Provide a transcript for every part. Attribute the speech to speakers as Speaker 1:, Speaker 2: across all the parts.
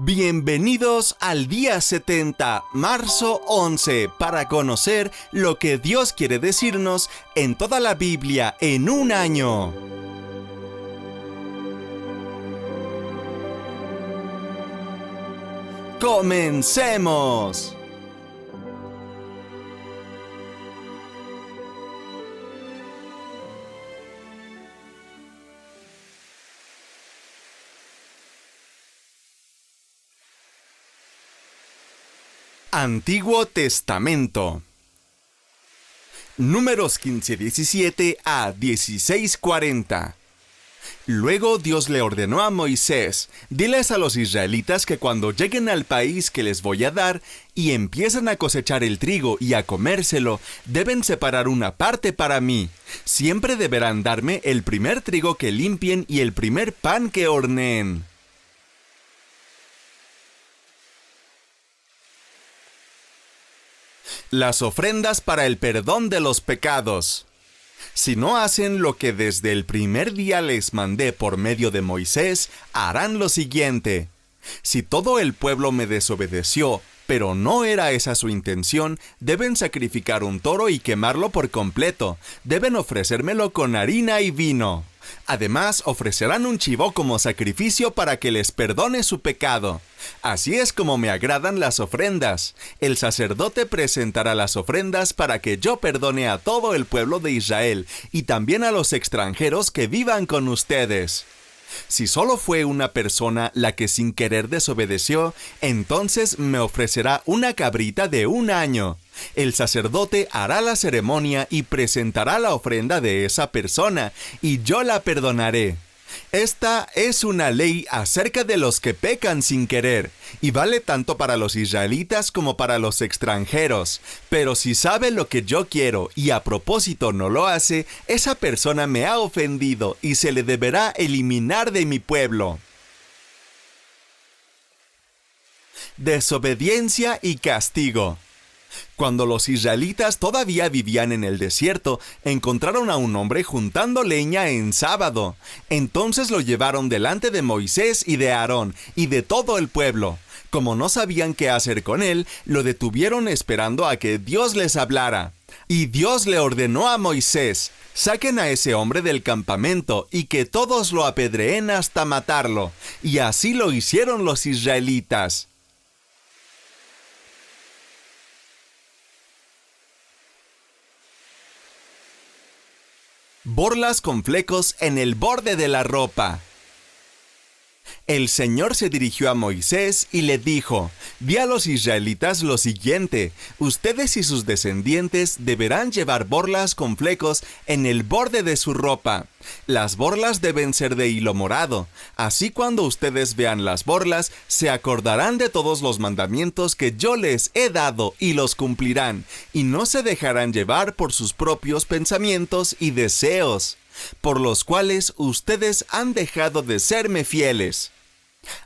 Speaker 1: Bienvenidos al día 70, marzo 11, para conocer lo que Dios quiere decirnos en toda la Biblia en un año. ¡Comencemos! Antiguo Testamento. Números 15:17 a 16:40. Luego Dios le ordenó a Moisés: diles a los israelitas que cuando lleguen al país que les voy a dar y empiecen a cosechar el trigo y a comérselo, deben separar una parte para mí. Siempre deberán darme el primer trigo que limpien y el primer pan que horneen. Las ofrendas para el perdón de los pecados. Si no hacen lo que desde el primer día les mandé por medio de Moisés, harán lo siguiente. Si todo el pueblo me desobedeció, pero no era esa su intención, deben sacrificar un toro y quemarlo por completo. Deben ofrecérmelo con harina y vino. Además, ofrecerán un chivo como sacrificio para que les perdone su pecado. Así es como me agradan las ofrendas. El sacerdote presentará las ofrendas para que yo perdone a todo el pueblo de Israel y también a los extranjeros que vivan con ustedes. Si solo fue una persona la que sin querer desobedeció, entonces me ofrecerá una cabrita de un año. El sacerdote hará la ceremonia y presentará la ofrenda de esa persona, y yo la perdonaré. Esta es una ley acerca de los que pecan sin querer, y vale tanto para los israelitas como para los extranjeros. Pero si sabe lo que yo quiero y a propósito no lo hace, esa persona me ha ofendido y se le deberá eliminar de mi pueblo. Desobediencia y castigo. Cuando los israelitas todavía vivían en el desierto, encontraron a un hombre juntando leña en sábado. Entonces lo llevaron delante de Moisés y de Aarón y de todo el pueblo. Como no sabían qué hacer con él, lo detuvieron esperando a que Dios les hablara. Y Dios le ordenó a Moisés: saquen a ese hombre del campamento y que todos lo apedreen hasta matarlo. Y así lo hicieron los israelitas. Borlas con flecos en el borde de la ropa. El Señor se dirigió a Moisés y le dijo: di a los israelitas lo siguiente: ustedes y sus descendientes deberán llevar borlas con flecos en el borde de su ropa. Las borlas deben ser de hilo morado. Así cuando ustedes vean las borlas, se acordarán de todos los mandamientos que yo les he dado y los cumplirán, y no se dejarán llevar por sus propios pensamientos y deseos, por los cuales ustedes han dejado de serme fieles.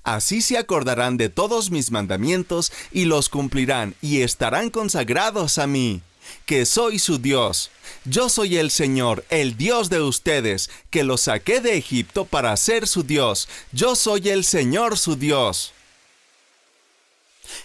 Speaker 1: Así se acordarán de todos mis mandamientos y los cumplirán y estarán consagrados a mí, que soy su Dios. Yo soy el Señor, el Dios de ustedes, que los saqué de Egipto para ser su Dios. Yo soy el Señor su Dios.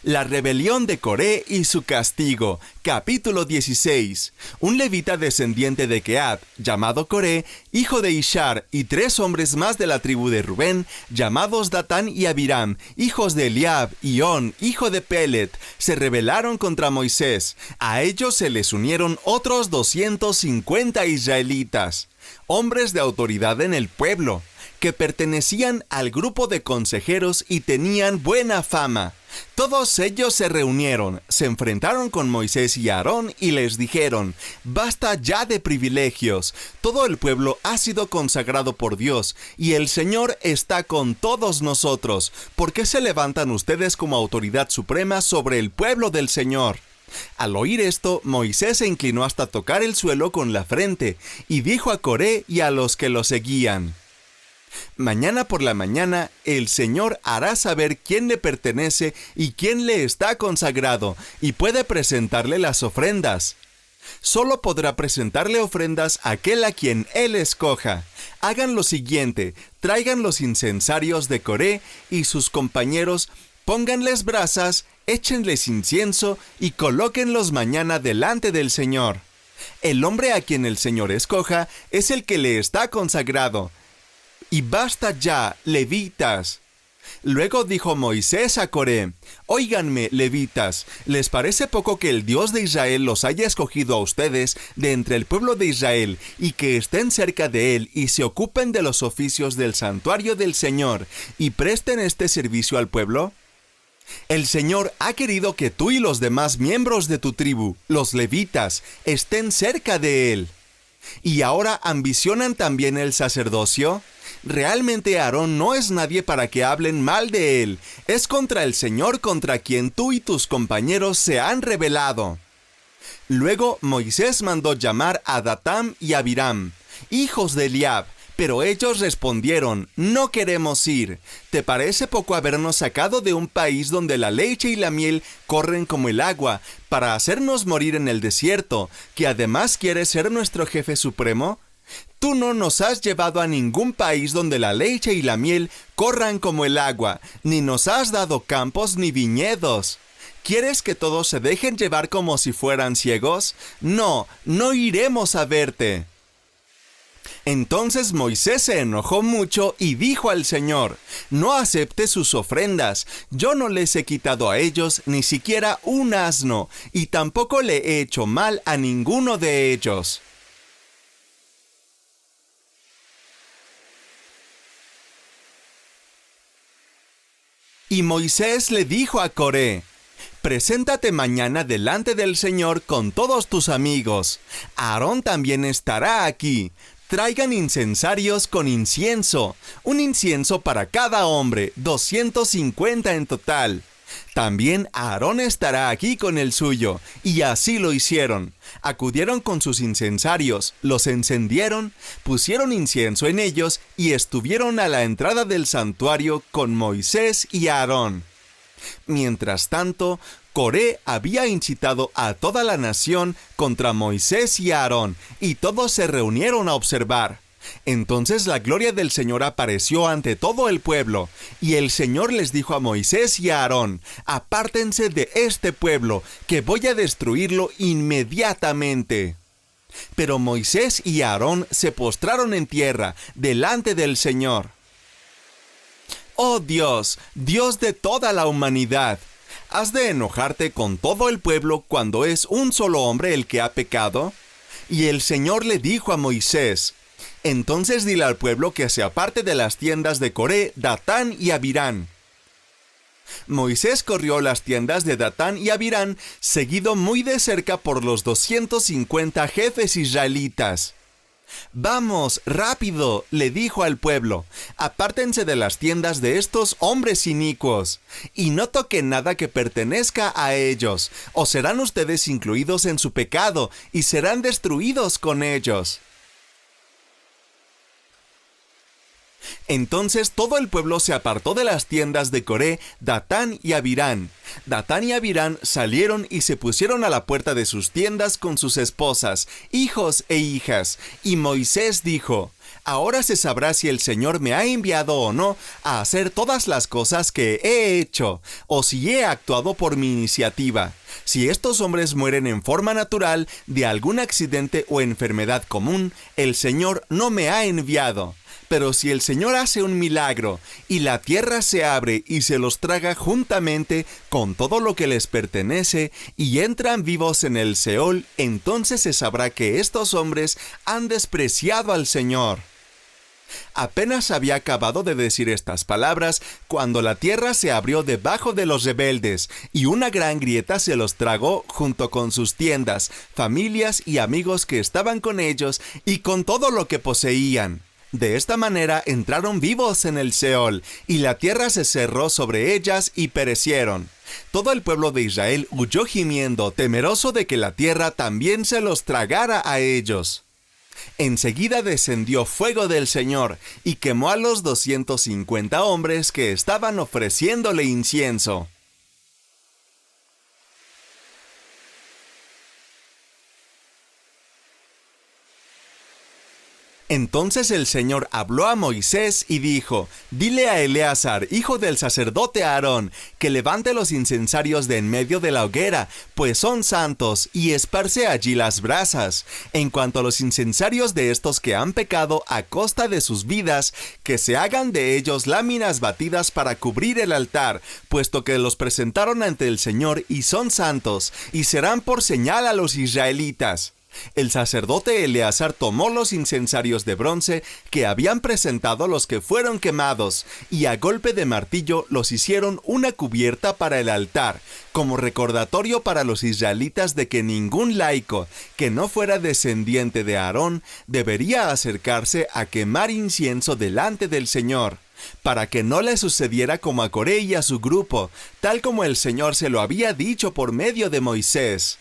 Speaker 1: La rebelión de Coré y su castigo. Capítulo 16. Un levita descendiente de Kehat, llamado Coré, hijo de Ishar, y 3 hombres más de la tribu de Rubén, llamados Datán y Abiram, hijos de Eliab, y On, hijo de Pelet, se rebelaron contra Moisés. A ellos se les unieron otros 250 israelitas, hombres de autoridad en el pueblo, que pertenecían al grupo de consejeros y tenían buena fama. Todos ellos se reunieron, se enfrentaron con Moisés y Aarón y les dijeron: basta ya de privilegios, todo el pueblo ha sido consagrado por Dios y el Señor está con todos nosotros. ¿Por qué se levantan ustedes como autoridad suprema sobre el pueblo del Señor? Al oír esto, Moisés se inclinó hasta tocar el suelo con la frente y dijo a Coré y a los que lo seguían: mañana por la mañana el Señor hará saber quién le pertenece y quién le está consagrado, y puede presentarle las ofrendas. Solo podrá presentarle ofrendas aquel a quien él escoja. Hagan lo siguiente: traigan los incensarios de Coré y sus compañeros, pónganles brasas, échenles incienso y colóquenlos mañana delante del Señor. El hombre a quien el Señor escoja es el que le está consagrado. Y basta ya, levitas. Luego dijo Moisés a Coré: Óiganme, levitas, ¿les parece poco que el Dios de Israel los haya escogido a ustedes de entre el pueblo de Israel y que estén cerca de él y se ocupen de los oficios del santuario del Señor y presten este servicio al pueblo? El Señor ha querido que tú y los demás miembros de tu tribu, los levitas, estén cerca de él. ¿Y ahora ambicionan también el sacerdocio? Realmente Aarón no es nadie para que hablen mal de él. Es contra el Señor contra quien tú y tus compañeros se han rebelado. Luego Moisés mandó llamar a Datán y a Abiram, hijos de Eliab, pero ellos respondieron: no queremos ir. ¿Te parece poco habernos sacado de un país donde la leche y la miel corren como el agua, para hacernos morir en el desierto, que además quieres ser nuestro jefe supremo? Tú no nos has llevado a ningún país donde la leche y la miel corran como el agua, ni nos has dado campos ni viñedos. ¿Quieres que todos se dejen llevar como si fueran ciegos? No, no iremos a verte. Entonces Moisés se enojó mucho y dijo al Señor: no acepte sus ofrendas. Yo no les he quitado a ellos ni siquiera un asno, y tampoco le he hecho mal a ninguno de ellos. Y Moisés le dijo a Coré: preséntate mañana delante del Señor con todos tus amigos. Aarón también estará aquí. Traigan incensarios con incienso, un incienso para cada hombre, 250 en total. También Aarón estará aquí con el suyo, y así lo hicieron. Acudieron con sus incensarios, los encendieron, pusieron incienso en ellos y estuvieron a la entrada del santuario con Moisés y Aarón. Mientras tanto, Coré había incitado a toda la nación contra Moisés y Aarón, y todos se reunieron a observar. Entonces la gloria del Señor apareció ante todo el pueblo, y el Señor les dijo a Moisés y a Aarón: apártense de este pueblo, que voy a destruirlo inmediatamente. Pero Moisés y Aarón se postraron en tierra delante del Señor. Oh Dios, Dios de toda la humanidad, ¿has de enojarte con todo el pueblo cuando es un solo hombre el que ha pecado? Y el Señor le dijo a Moisés: entonces dile al pueblo que se aparte de las tiendas de Coré, Datán y Abiram. Moisés corrió las tiendas de Datán y Abiram, seguido muy de cerca por los 250 jefes israelitas. «Vamos, rápido», le dijo al pueblo, «apártense de las tiendas de estos hombres inicuos, y no toquen nada que pertenezca a ellos, o serán ustedes incluidos en su pecado, y serán destruidos con ellos». Entonces todo el pueblo se apartó de las tiendas de Coré, Datán y Abiram. Datán y Abiram salieron y se pusieron a la puerta de sus tiendas con sus esposas, hijos e hijas. Y Moisés dijo: «Ahora se sabrá si el Señor me ha enviado o no a hacer todas las cosas que he hecho, o si he actuado por mi iniciativa. Si estos hombres mueren en forma natural, de algún accidente o enfermedad común, el Señor no me ha enviado. Pero si el Señor hace un milagro, y la tierra se abre y se los traga juntamente con todo lo que les pertenece, y entran vivos en el Seol, entonces se sabrá que estos hombres han despreciado al Señor». Apenas había acabado de decir estas palabras, cuando la tierra se abrió debajo de los rebeldes, y una gran grieta se los tragó junto con sus tiendas, familias y amigos que estaban con ellos, y con todo lo que poseían. De esta manera entraron vivos en el Seol, y la tierra se cerró sobre ellas y perecieron. Todo el pueblo de Israel huyó gimiendo, temeroso de que la tierra también se los tragara a ellos. Enseguida descendió fuego del Señor, y quemó a los 250 hombres que estaban ofreciéndole incienso. Entonces el Señor habló a Moisés y dijo: «Dile a Eleazar, hijo del sacerdote Aarón, que levante los incensarios de en medio de la hoguera, pues son santos, y esparce allí las brasas. En cuanto a los incensarios de estos que han pecado a costa de sus vidas, que se hagan de ellos láminas batidas para cubrir el altar, puesto que los presentaron ante el Señor y son santos, y serán por señal a los israelitas». El sacerdote Eleazar tomó los incensarios de bronce que habían presentado los que fueron quemados, y a golpe de martillo los hicieron una cubierta para el altar, como recordatorio para los israelitas de que ningún laico que no fuera descendiente de Aarón debería acercarse a quemar incienso delante del Señor, para que no le sucediera como a Coré y a su grupo, tal como el Señor se lo había dicho por medio de Moisés.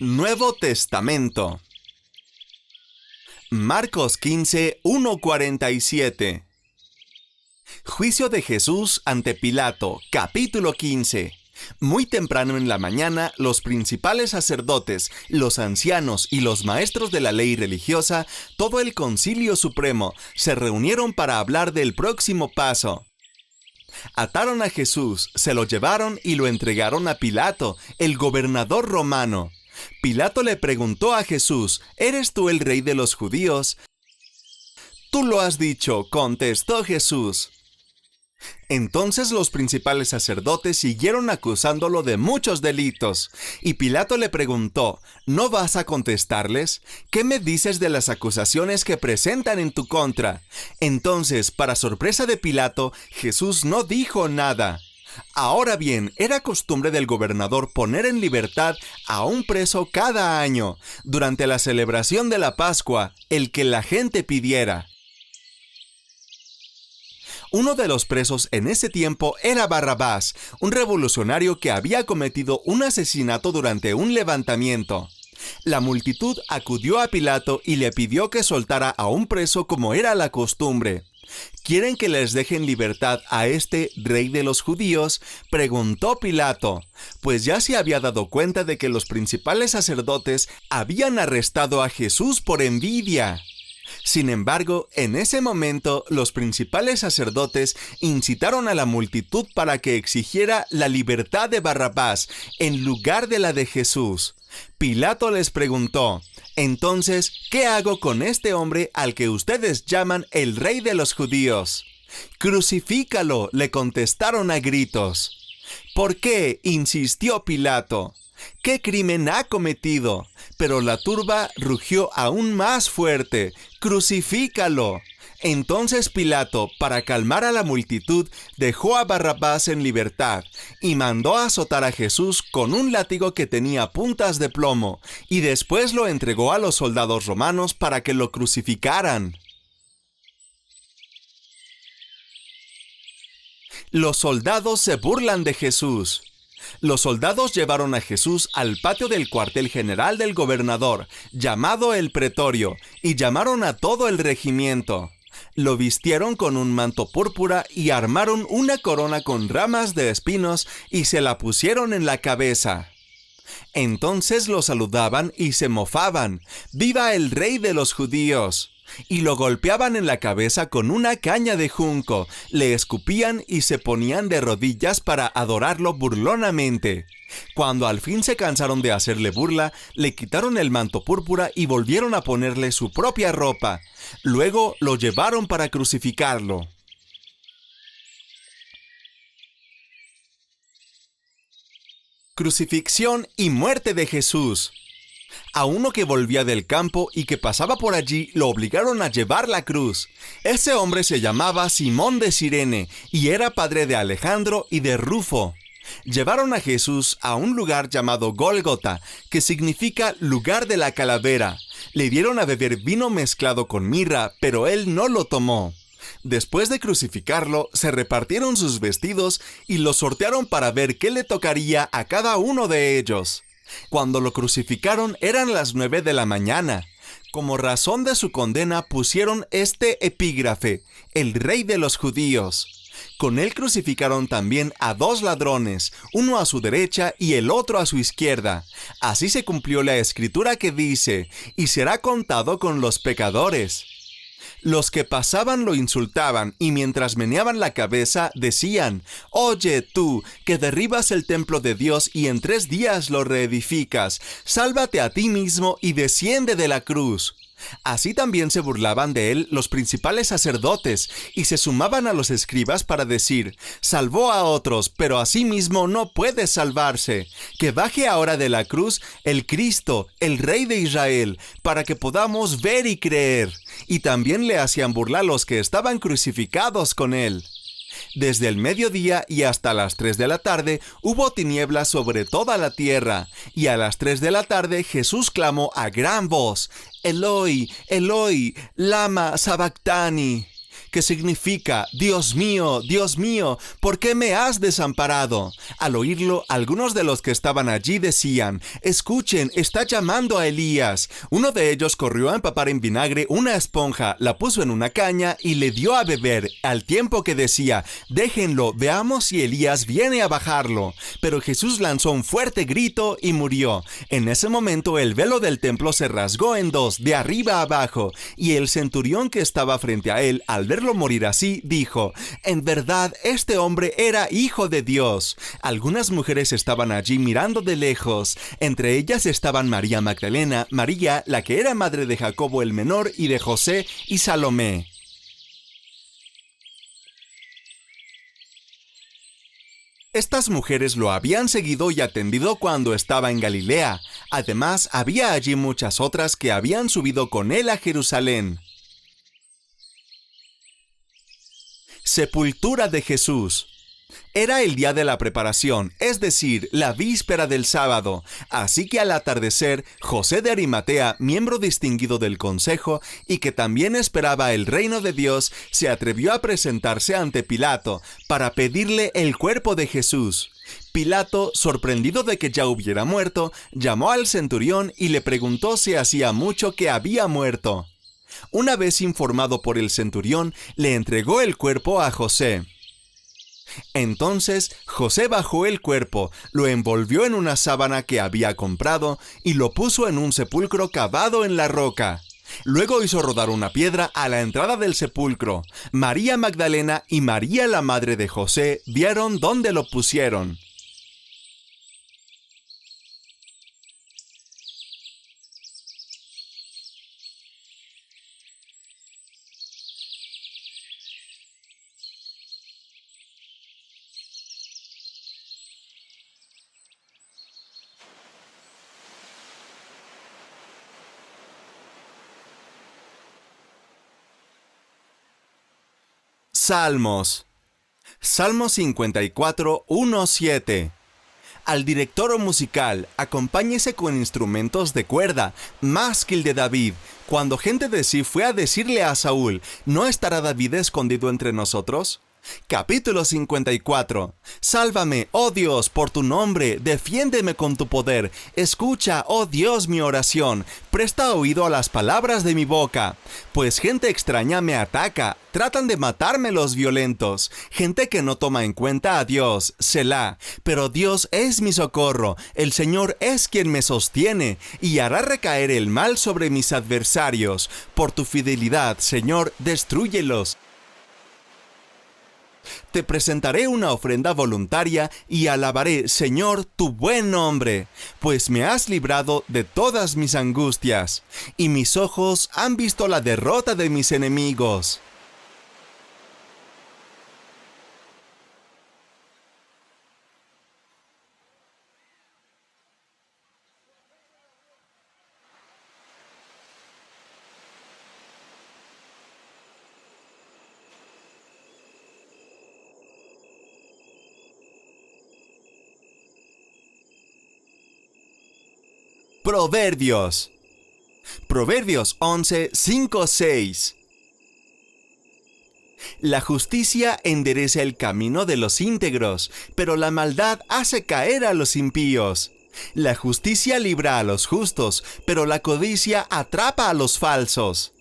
Speaker 1: Nuevo Testamento. Marcos 15, 1-47. Juicio de Jesús ante Pilato, capítulo 15. Muy temprano en la mañana, los principales sacerdotes, los ancianos y los maestros de la ley religiosa, todo el Concilio Supremo, se reunieron para hablar del próximo paso. Ataron a Jesús, se lo llevaron y lo entregaron a Pilato, el gobernador romano. Pilato le preguntó a Jesús: ¿Eres tú el rey de los judíos? Tú lo has dicho, contestó Jesús. Entonces los principales sacerdotes siguieron acusándolo de muchos delitos, y Pilato le preguntó: ¿No vas a contestarles? ¿Qué me dices de las acusaciones que presentan en tu contra? Entonces, para sorpresa de Pilato, Jesús no dijo nada. Ahora bien, era costumbre del gobernador poner en libertad a un preso cada año, durante la celebración de la Pascua, el que la gente pidiera. Uno de los presos en ese tiempo era Barrabás, un revolucionario que había cometido un asesinato durante un levantamiento. La multitud acudió a Pilato y le pidió que soltara a un preso como era la costumbre. ¿Quieren que les dejen libertad a este rey de los judíos?, preguntó Pilato, pues ya se había dado cuenta de que los principales sacerdotes habían arrestado a Jesús por envidia. Sin embargo, en ese momento, los principales sacerdotes incitaron a la multitud para que exigiera la libertad de Barrabás en lugar de la de Jesús. Pilato les preguntó: «Entonces, ¿qué hago con este hombre al que ustedes llaman el rey de los judíos?» «Crucifícalo», le contestaron a gritos. «¿Por qué?», insistió Pilato. «¿Qué crimen ha cometido?». Pero la turba rugió aún más fuerte: «¡Crucifícalo!». Entonces Pilato, para calmar a la multitud, dejó a Barrabás en libertad y mandó azotar a Jesús con un látigo que tenía puntas de plomo, y después lo entregó a los soldados romanos para que lo crucificaran. Los soldados se burlan de Jesús. Los soldados llevaron a Jesús al patio del cuartel general del gobernador, llamado el Pretorio, y llamaron a todo el regimiento. Lo vistieron con un manto púrpura y armaron una corona con ramas de espinos y se la pusieron en la cabeza. Entonces lo saludaban y se mofaban: «¡Viva el rey de los judíos!». Y lo golpeaban en la cabeza con una caña de junco, le escupían y se ponían de rodillas para adorarlo burlonamente. Cuando al fin se cansaron de hacerle burla, le quitaron el manto púrpura y volvieron a ponerle su propia ropa. Luego lo llevaron para crucificarlo. Crucifixión y muerte de Jesús. A uno que volvía del campo y que pasaba por allí lo obligaron a llevar la cruz. Ese hombre se llamaba Simón de Cirene y era padre de Alejandro y de Rufo. Llevaron a Jesús a un lugar llamado Gólgota, que significa lugar de la calavera. Le dieron a beber vino mezclado con mirra, pero él no lo tomó. Después de crucificarlo, se repartieron sus vestidos y los sortearon para ver qué le tocaría a cada uno de ellos. Cuando lo crucificaron eran las 9 de la mañana. Como razón de su condena pusieron este epígrafe: el Rey de los Judíos. Con él crucificaron también a 2 ladrones, uno a su derecha y el otro a su izquierda. Así se cumplió la escritura que dice: y será contado con los pecadores. Los que pasaban lo insultaban, y mientras meneaban la cabeza decían: «Oye tú, que derribas el templo de Dios y en 3 días lo reedificas, sálvate a ti mismo y desciende de la cruz». Así también se burlaban de él los principales sacerdotes, y se sumaban a los escribas para decir: «Salvó a otros, pero a sí mismo no puede salvarse. Que baje ahora de la cruz el Cristo, el Rey de Israel, para que podamos ver y creer». Y también le hacían burla los que estaban crucificados con él. Desde el mediodía y hasta las 3 de la tarde hubo tinieblas sobre toda la tierra, y a las 3 de la tarde Jesús clamó a gran voz: «Eloi, Eloi, lama sabactani», que significa: «Dios mío, ¿por qué me has desamparado?». Al oírlo, algunos de los que estaban allí decían: «Escuchen, está llamando a Elías». Uno de ellos corrió a empapar en vinagre una esponja, la puso en una caña y le dio a beber, al tiempo que decía: «Déjenlo, veamos si Elías viene a bajarlo». Pero Jesús lanzó un fuerte grito y murió. En ese momento el velo del templo se rasgó en 2, de arriba a abajo, y el centurión que estaba frente a él, al verlo morir así, dijo: «En verdad, este hombre era hijo de Dios». Algunas mujeres estaban allí mirando de lejos. Entre ellas estaban María Magdalena, María, la que era madre de Jacobo el menor y de José, y Salomé. Estas mujeres lo habían seguido y atendido cuando estaba en Galilea. Además, había allí muchas otras que habían subido con él a Jerusalén. Sepultura de Jesús. Era el día de la preparación, es decir, la víspera del sábado, así que al atardecer, José de Arimatea, miembro distinguido del consejo y que también esperaba el reino de Dios, se atrevió a presentarse ante Pilato para pedirle el cuerpo de Jesús. Pilato, sorprendido de que ya hubiera muerto, llamó al centurión y le preguntó si hacía mucho que había muerto. Una vez informado por el centurión, le entregó el cuerpo a José. Entonces José bajó el cuerpo, lo envolvió en una sábana que había comprado y lo puso en un sepulcro cavado en la roca. Luego hizo rodar una piedra a la entrada del sepulcro. María Magdalena y María, la madre de José, vieron dónde lo pusieron. Salmos. Salmo 54, 1-7. Al director musical, acompáñese con instrumentos de cuerda, másquil de David. Cuando gente de Sif fue a decirle a Saúl: ¿no estará David escondido entre nosotros? Capítulo 54. Sálvame, oh Dios, por tu nombre, defiéndeme con tu poder. Escucha, oh Dios, mi oración. Presta oído a las palabras de mi boca. Pues gente extraña me ataca, tratan de matarme los violentos. Gente que no toma en cuenta a Dios, Selah. Pero Dios es mi socorro, el Señor es quien me sostiene, y hará recaer el mal sobre mis adversarios. Por tu fidelidad, Señor, destrúyelos. Te presentaré una ofrenda voluntaria y alabaré, Señor, tu buen nombre, pues me has librado de todas mis angustias, y mis ojos han visto la derrota de mis enemigos. Proverbios. Proverbios 11, 5, 6. La justicia endereza el camino de los íntegros, pero la maldad hace caer a los impíos. La justicia libra a los justos, pero la codicia atrapa a los falsos.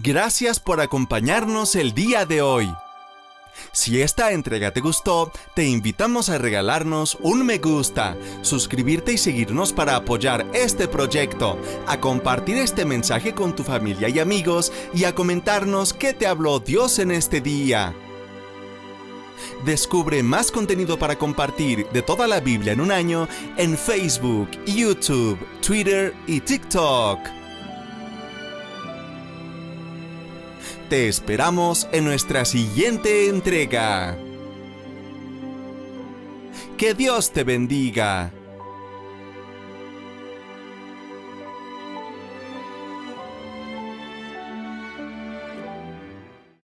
Speaker 1: Gracias por acompañarnos el día de hoy. Si esta entrega te gustó, te invitamos a regalarnos un me gusta, suscribirte y seguirnos para apoyar este proyecto, a compartir este mensaje con tu familia y amigos y a comentarnos qué te habló Dios en este día. Descubre más contenido para compartir de toda la Biblia en un año en Facebook, YouTube, Twitter y TikTok. Te esperamos en nuestra siguiente entrega. Que Dios te bendiga.